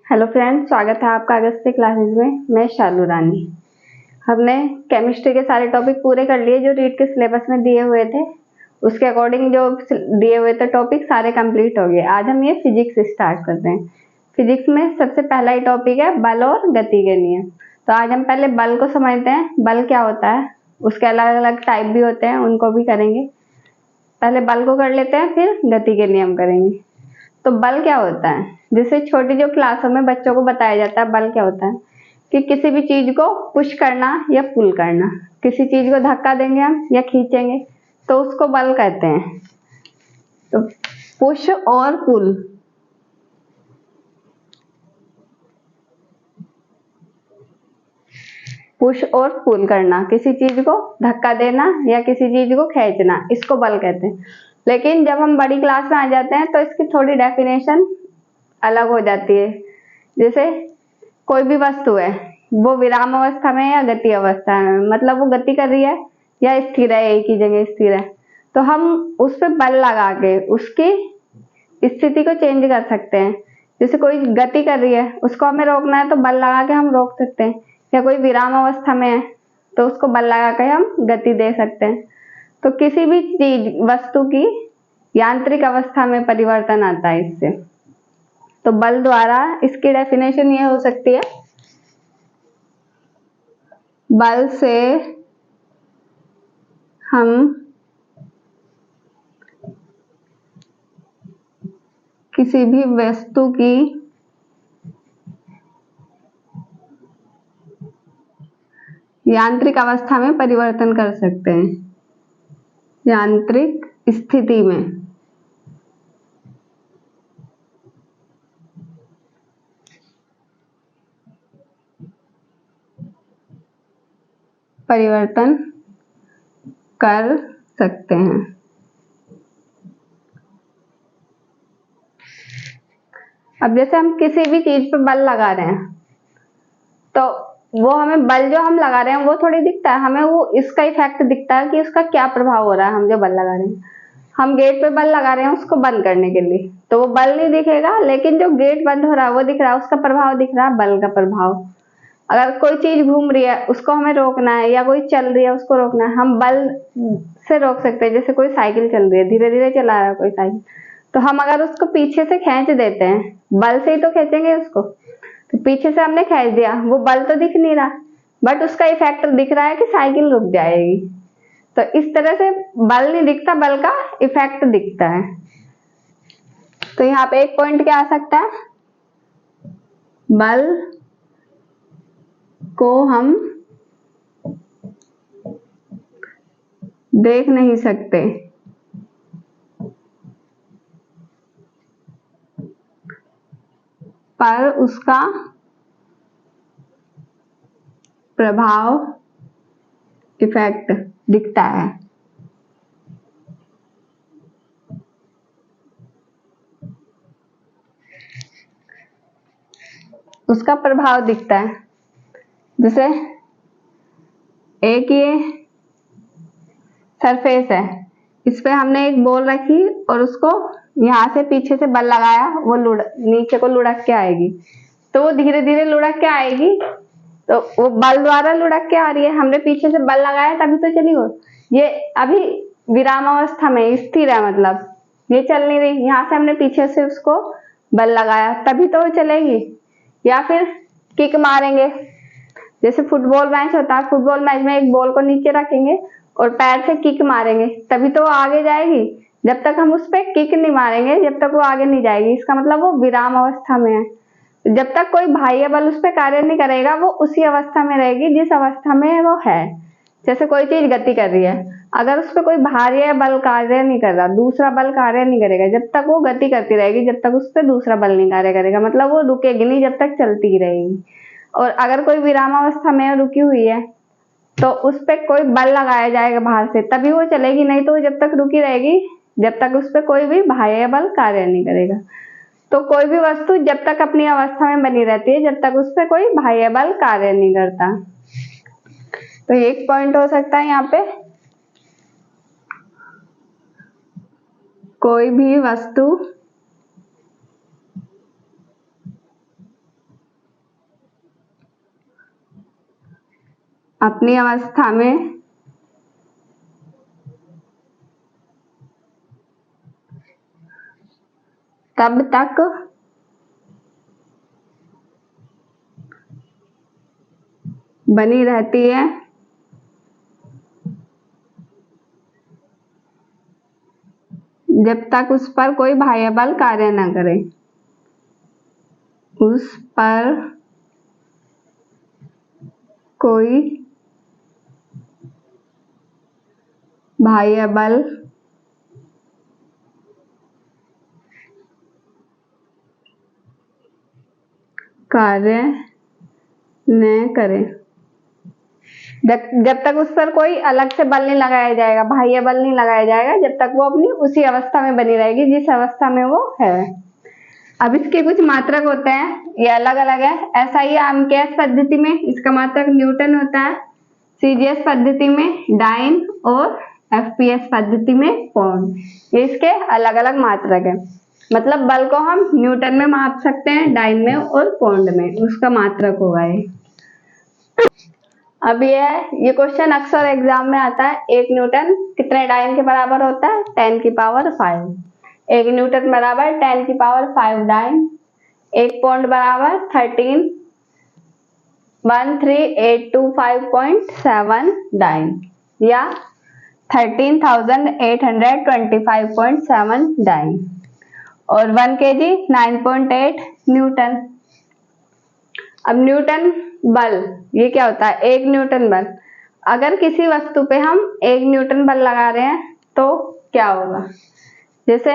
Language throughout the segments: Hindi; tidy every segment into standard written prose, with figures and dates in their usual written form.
हेलो फ्रेंड्स, स्वागत है आपका अगस्त के क्लासेस में। मैं शालू रानी। हमने केमिस्ट्री के सारे टॉपिक पूरे कर लिए जो रीट के सिलेबस में दिए हुए थे। उसके अकॉर्डिंग जो दिए हुए थे टॉपिक सारे कंप्लीट हो गए। आज हम ये फिजिक्स स्टार्ट करते हैं। फिजिक्स में सबसे पहला ही टॉपिक है बल और गति के नियम। तो आज हम पहले बल को समझते हैं, बल क्या होता है, उसके अलग अलग टाइप भी होते हैं, उनको भी करेंगे। पहले बल को कर लेते हैं, फिर गति के नियम करेंगे। तो बल क्या होता है, जैसे छोटी जो क्लासों में बच्चों को बताया जाता है, बल क्या होता है कि किसी भी चीज को पुश करना या पुल करना। किसी चीज को धक्का देंगे हम या खींचेंगे तो उसको बल कहते हैं। तो पुश और पुल, पुश और पुल करना, किसी चीज को धक्का देना या किसी चीज को खींचना, इसको बल कहते हैं। लेकिन जब हम बड़ी क्लास में आ जाते हैं तो इसकी थोड़ी डेफिनेशन अलग हो जाती है। जैसे कोई भी वस्तु है, वो विराम अवस्था में या गति अवस्था में, मतलब वो गति कर रही है या स्थिर है, एक ही जगह स्थिर है, तो हम उस पर बल लगा के उसकी स्थिति को चेंज कर सकते हैं। जैसे कोई गति कर रही है, उसको हमें रोकना है तो बल लगा के हम रोक सकते हैं, या कोई विराम अवस्था में है तो उसको बल लगा के हम गति दे सकते हैं। तो किसी भी चीज वस्तु की यांत्रिक अवस्था में परिवर्तन आता है इससे। तो बल द्वारा इसकी डेफिनेशन ये हो सकती है, बल से हम किसी भी वस्तु की यांत्रिक अवस्था में परिवर्तन कर सकते हैं, यांत्रिक स्थिति में परिवर्तन कर सकते हैं। अब जैसे हम किसी भी चीज पर बल लगा रहे हैं तो वो हमें बल जो हम लगा रहे हैं वो थोड़ी दिखता है, हमें वो इसका इफेक्ट दिखता है कि उसका क्या प्रभाव हो रहा है। हम जो बल लगा रहे हैं, हम गेट पे बल लगा रहे हैं उसको बंद करने के लिए, तो वो बल नहीं दिखेगा, लेकिन जो गेट बंद हो रहा है वो दिख रहा है, उसका प्रभाव दिख रहा है, बल का प्रभाव। अगर कोई चीज घूम रही है उसको हमें रोकना है, या कोई चल रही है उसको रोकना है, हम बल से रोक सकते हैं। जैसे कोई साइकिल चल रही है, धीरे धीरे चला रहा है कोई साइकिल, तो हम अगर उसको पीछे से खींच देते हैं, बल से ही तो खींचेंगे उसको, तो पीछे से हमने खींच दिया, वो बल तो दिख नहीं रहा, बट उसका इफेक्ट दिख रहा है कि साइकिल रुक जाएगी। तो इस तरह से बल नहीं दिखता, बल का इफेक्ट दिखता है। तो यहाँ पे एक पॉइंट क्या आ सकता है, बल को हम देख नहीं सकते, पर उसका प्रभाव इफेक्ट दिखता है। उसका प्रभाव दिखता है। जैसे एक ये सरफेस है, इस पे हमने एक बॉल रखी और उसको यहाँ से पीछे से बल लगाया, वो नीचे को लुढ़क के आएगी, तो वो धीरे धीरे लुढ़क के आएगी, तो वो बल द्वारा लुढ़क के आ रही है, हमने पीछे से बल लगाया तभी तो चली वो। ये अभी विराम अवस्था में स्थिर है, मतलब ये चल नहीं रही, यहाँ से हमने पीछे से उसको बल लगाया तभी तो वो चलेगी। या फिर किक मारेंगे, जैसे फुटबॉल मैच होता है, फुटबॉल मैच में एक बॉल को नीचे रखेंगे और पैर से किक मारेंगे तभी तो वो आगे जाएगी। जब तक हम उस पर किक नहीं मारेंगे जब तक वो आगे नहीं जाएगी, इसका मतलब वो विराम अवस्था में है। जब तक कोई बाह्य बल उस पर कार्य नहीं करेगा वो उसी अवस्था में रहेगी जिस अवस्था में वो है। जैसे कोई चीज गति कर रही है, अगर उस पर कोई बाह्य बल कार्य नहीं कर रहा, दूसरा बल कार्य नहीं करेगा, जब तक वो गति करती रहेगी जब तक उस पर दूसरा बल नहीं कार्य करेगा, मतलब वो रुकेगी नहीं, जब तक चलती ही रहेगी। और अगर कोई विराम अवस्था में रुकी हुई है तो उस पर कोई बल लगाया जाएगा बाहर से, तभी वो चलेगी, नहीं तो वो जब तक रुकी रहेगी जब तक उस पर कोई भी बाह्य बल कार्य नहीं करेगा। तो कोई भी वस्तु जब तक अपनी अवस्था में बनी रहती है जब तक उस पर कोई बाह्य बल कार्य नहीं करता। तो एक पॉइंट हो सकता है यहाँ पे, कोई भी वस्तु अपनी अवस्था में तब तक बनी रहती है जब तक उस पर कोई बाह्य बल कार्य न करे। उस पर कोई बाह्य बल कार्य न करे। जब तक उस पर कोई अलग से बल नहीं लगाया जाएगा, बाह्य बल नहीं लगाया जाएगा, जब तक वो अपनी उसी अवस्था में बनी रहेगी जिस अवस्था में वो है। अब इसके कुछ मात्रक होते हैं, ये अलग अलग है। SI आर्मकेस पद्धति में इसका मात्रक न्यूटन होता है, CGS पद्धति में डाइन और FPS पद्धति में पौंड। ये इसके अलग अलग मात्रक है। मतलब बल को हम न्यूटन में माप सकते हैं, डाइन में और पौंड में, उसका मात्रक होगा ये। अब ये क्वेश्चन अक्सर एग्जाम में आता है। 1 न्यूटन कितने डाइन के बराबर होता है? 10 की पावर 5। 1 न्यूटन बराबर 10 की पावर 5 डाइन। 1 पौंड बराबर 13,825.7 डाइन या 13,825.7 डाइन। और 1 kg 9.8 न्यूटन। अब न्यूटन बल ये क्या होता है? 1 न्यूटन बल। अगर किसी वस्तु पे हम 1 न्यूटन बल लगा रहे हैं तो क्या होगा? जैसे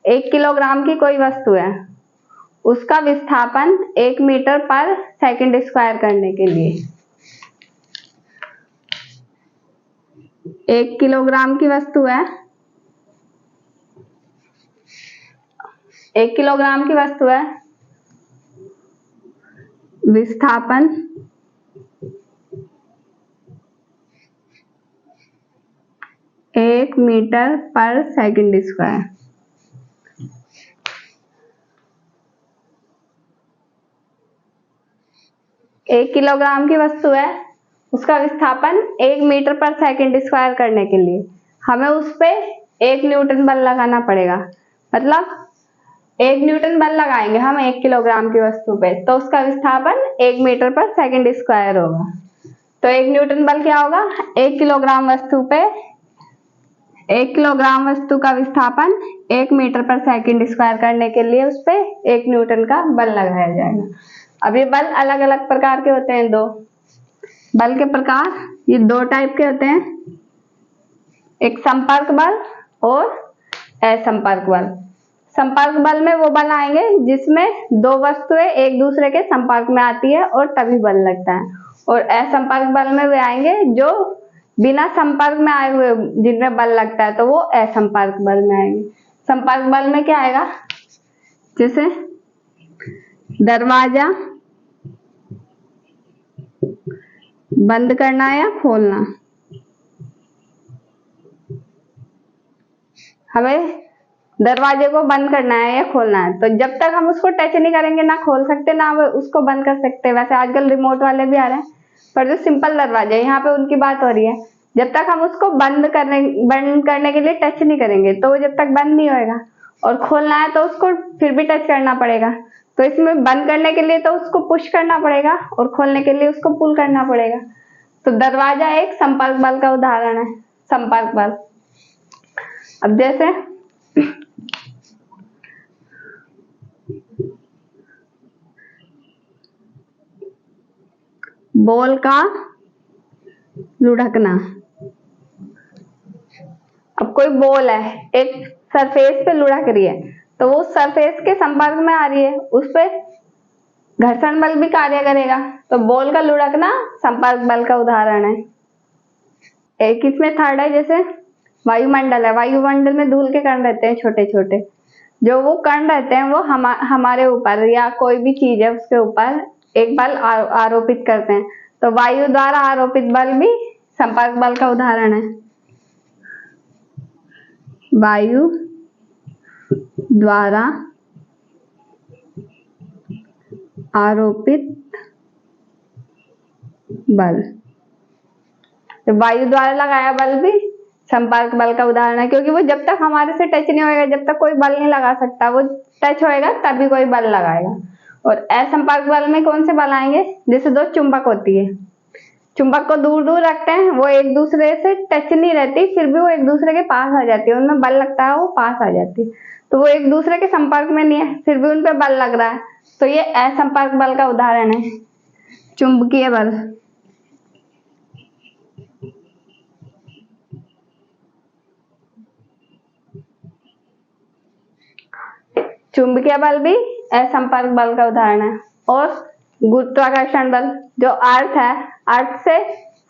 1 किलोग्राम की कोई वस्तु है, उसका विस्थापन 1 मीटर पर सेकंड स्क्वायर करने के लिए 1 किलोग्राम की वस्तु है, 1 किलोग्राम की वस्तु है, विस्थापन 1 मीटर पर सेकंड स्क्वायर। एक किलोग्राम की वस्तु है, उसका विस्थापन 1 मीटर पर सेकंड स्क्वायर करने के लिए हमें उस पे 1 न्यूटन बल लगाना पड़ेगा। मतलब 1 न्यूटन बल लगाएंगे हम 1 किलोग्राम की वस्तु पे, तो उसका विस्थापन 1 मीटर पर सेकंड स्क्वायर होगा। तो 1 न्यूटन बल क्या होगा? 1 किलोग्राम वस्तु पे 1 किलोग्राम वस्तु का विस्थापन 1 मीटर पर सेकंड स्क्वायर करने के लिए उस पे 1 न्यूटन का बल लगाया जाएगा। अब ये बल अलग अलग प्रकार के होते हैं। 2 बल के प्रकार ये 2 टाइप के होते हैं, एक संपर्क बल और असंपर्क बल। संपर्क बल में वो बल आएंगे जिसमें 2 वस्तुएं एक दूसरे के संपर्क में आती है और तभी बल लगता है। और असंपर्क बल में वे आएंगे जो बिना संपर्क में आए हुए जिनमें बल लगता है, तो वो असंपर्क बल में आएंगे। संपर्क बल में क्या आएगा? जैसे दरवाजा बंद करना या खोलना, हमें दरवाजे को बंद करना है या खोलना है, तो जब तक हम उसको टच नहीं करेंगे ना खोल सकते ना उसको बंद कर सकते। वैसे आजकल रिमोट वाले भी आ रहे हैं, पर जो सिंपल दरवाजे यहाँ पे उनकी बात हो रही है। जब तक हम उसको बंद करने के लिए टच नहीं करेंगे तो वो जब तक बंद नहीं होएगा। और खोलना है तो उसको फिर भी टच करना पड़ेगा। तो इसमें बंद करने के लिए तो उसको पुश करना पड़ेगा और खोलने के लिए उसको पुल करना पड़ेगा। तो दरवाजा एक संपर्क बल का उदाहरण है, संपर्क बल। अब जैसे बॉल का लुढ़कना। अब कोई बॉल है एक सरफेस पे लुढ़क रही है, तो वो सरफेस के संपर्क में आ रही है, उस पे घर्षण बल भी कार्य करेगा। तो बॉल का लुढ़कना संपर्क बल का उदाहरण है। एक इसमें थर्ड है, जैसे वायुमंडल है। वायुमंडल में धूल के कण रहते हैं छोटे छोटे, जो वो कण रहते हैं वो हमारे ऊपर या कोई भी चीज है उसके ऊपर एक बल आरोपित करते हैं। तो वायु द्वारा आरोपित बल भी संपर्क बल का उदाहरण है। वायु द्वारा आरोपित बल तो वायु द्वारा लगाया बल भी संपर्क बल का उदाहरण है, क्योंकि वो जब तक हमारे से टच नहीं होएगा, जब तक कोई बल नहीं लगा सकता, वो टच होएगा तभी कोई बल लगाएगा। और असंपर्क बल में कौन से बल आएंगे? जैसे दो चुंबक होती है, चुंबक को दूर दूर रखते हैं, वो एक दूसरे से टच नहीं रहती, फिर भी वो एक दूसरे के पास आ जाती है, उनमें बल लगता है, वो पास आ जाती है, तो वो एक दूसरे के संपर्क में नहीं है, फिर भी उन पे बल लग रहा है, तो ये असंपर्क बल का उदाहरण है, चुंबकीय बल। चुंबकीय बल भी असंपर्क बल का उदाहरण है। और गुरुत्वाकर्षण बल, जो अर्थ है, अर्थ से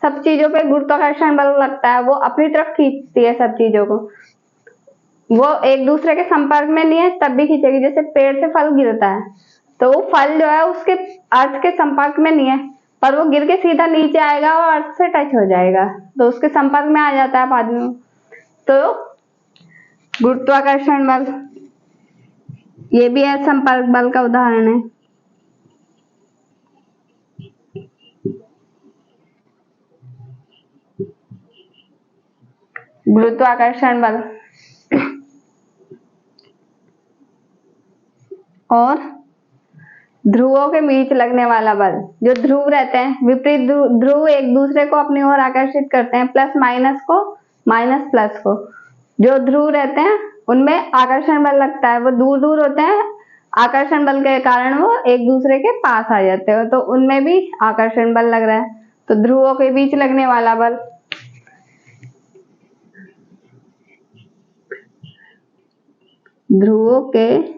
सब चीजों पे गुरुत्वाकर्षण बल लगता है, वो अपनी तरफ खींचती है सब चीजों को, वो एक दूसरे के संपर्क में नहीं है तब भी खींचेगी। जैसे पेड़ से फल गिरता है, तो वो फल जो है उसके अर्थ के संपर्क में नहीं है, पर वो गिर के सीधा नीचे आएगा और अर्थ से टच हो जाएगा, तो उसके संपर्क में आ जाता है बाद में, तो गुरुत्वाकर्षण बल ये भी असंपर्क बल का उदाहरण है। गुरुत्वाकर्षण बल और ध्रुवों के बीच लगने वाला बल, जो ध्रुव रहते हैं, विपरीत ध्रुव एक दूसरे को अपनी ओर आकर्षित करते हैं, प्लस माइनस को, माइनस प्लस को, जो ध्रुव रहते हैं उनमें आकर्षण बल लगता है, वो दूर दूर होते हैं, आकर्षण बल के कारण वो एक दूसरे के पास आ जाते हो, तो उनमें भी आकर्षण बल लग रहा है, तो ध्रुवों के बीच लगने वाला बल। ध्रुवों के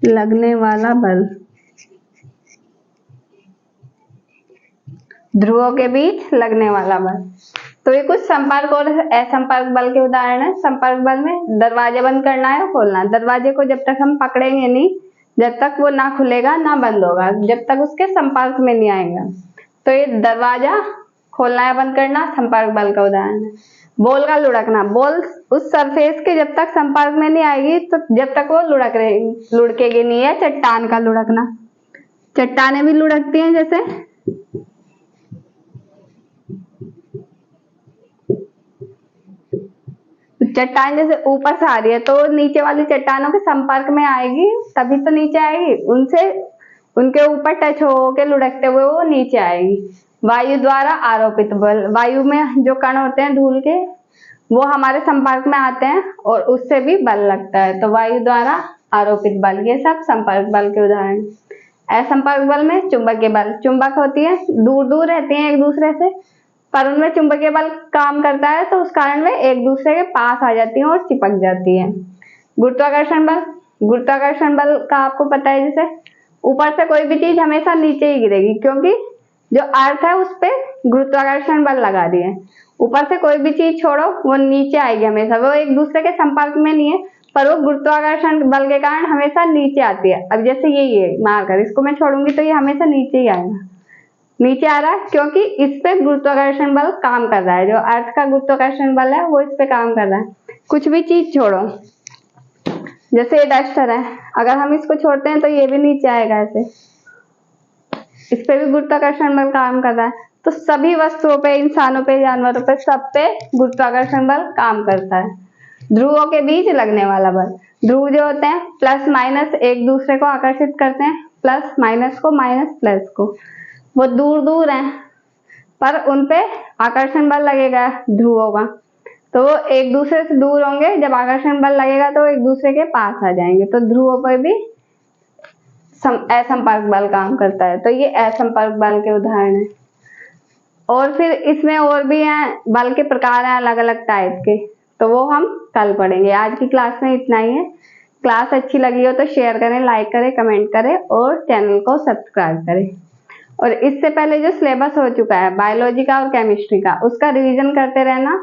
लगने वाला बल, ध्रुवों के बीच लगने वाला बल। तो ये कुछ संपर्क और असंपर्क बल के उदाहरण है। संपर्क बल में दरवाजा बंद करना है, खोलना, दरवाजे को जब तक हम पकड़ेंगे नहीं, जब तक वो ना खुलेगा ना बंद होगा, जब तक उसके संपर्क में नहीं आएगा, तो ये दरवाजा खोलना या बंद करना संपर्क बल का उदाहरण है। बॉल का लुढ़कना, बॉल उस सरफेस के जब तक संपर्क में नहीं आएगी, तो जब तक वो लुढ़केगी नहीं है। चट्टान का लुढ़कना, चट्टानें भी लुढ़कती हैं, जैसे चट्टान जैसे ऊपर से आ रही है, तो नीचे वाली चट्टानों के संपर्क में आएगी तभी तो नीचे आएगी, उनसे उनके ऊपर टच हो के लुढ़कते हुए वो नीचे आएगी। वायु द्वारा आरोपित बल, वायु में जो कण होते हैं धूल के, वो हमारे संपर्क में आते हैं और उससे भी बल लगता है, तो वायु द्वारा आरोपित बल, ये सब संपर्क बल के उदाहरण। असंपर्क बल में चुंबकीय बल, चुंबक होती है, दूर दूर रहती हैं एक दूसरे से, पर उनमें चुंबकीय बल काम करता है, तो उस कारण वे एक दूसरे के पास आ जाती हैं और चिपक जाती है। गुरुत्वाकर्षण बल, गुरुत्वाकर्षण बल का आपको पता है, जैसे ऊपर से कोई भी चीज हमेशा नीचे ही गिरेगी, क्योंकि जो अर्थ है उस पे गुरुत्वाकर्षण बल लगा दिए। ऊपर से कोई भी चीज छोड़ो, वो नीचे आएगी हमेशा, वो एक दूसरे के संपर्क में नहीं है, पर वो गुरुत्वाकर्षण बल के कारण हमेशा नीचे आती है। अब जैसे ये मारकर इसको मैं छोड़ूंगी तो ये हमेशा नीचे ही आएगा, नीचे आ रहा है, क्योंकि इस पे गुरुत्वाकर्षण बल काम कर रहा है, जो अर्थ का गुरुत्वाकर्षण बल है वो इस पे काम कर रहा है। कुछ भी चीज छोड़ो, जैसे ये डस्टर है, अगर हम इसको छोड़ते हैं तो ये भी नीचे आएगा, ऐसे इस पे भी गुरुत्वाकर्षण बल काम कर रहा है। तो सभी वस्तुओं पे, इंसानों पे, जानवरों पे, सब पे गुरुत्वाकर्षण बल काम करता है। ध्रुवों के बीच लगने वाला बल, ध्रुव जो होते हैं प्लस माइनस एक दूसरे को आकर्षित करते हैं, प्लस माइनस को, माइनस प्लस को, वो दूर दूर हैं पर उनपे आकर्षण बल लगेगा ध्रुवों का, तो वो एक दूसरे से दूर होंगे, जब आकर्षण बल लगेगा तो एक दूसरे के पास आ जाएंगे, तो ध्रुवों पर भी असंपर्क बल काम करता है। तो ये असंपर्क बल के उदाहरण है। और फिर इसमें और भी हैं, बल के प्रकार हैं अलग अलग टाइप के, तो वो हम कल पढ़ेंगे। आज की क्लास में इतना ही है। क्लास अच्छी लगी हो तो शेयर करें, लाइक करें, कमेंट करें और चैनल को सब्सक्राइब करें। और इससे पहले जो सिलेबस हो चुका है बायोलॉजी का और केमिस्ट्री का, उसका रिवीजन करते रहना,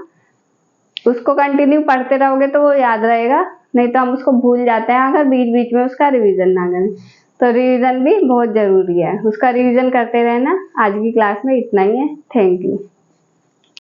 उसको कंटिन्यू पढ़ते रहोगे तो वो याद रहेगा, नहीं तो हम उसको भूल जाते हैं अगर बीच बीच में उसका रिवीजन ना करें। तो रिवीजन भी बहुत जरूरी है, उसका रिवीजन करते रहना। आज की क्लास में इतना ही है। Thank you.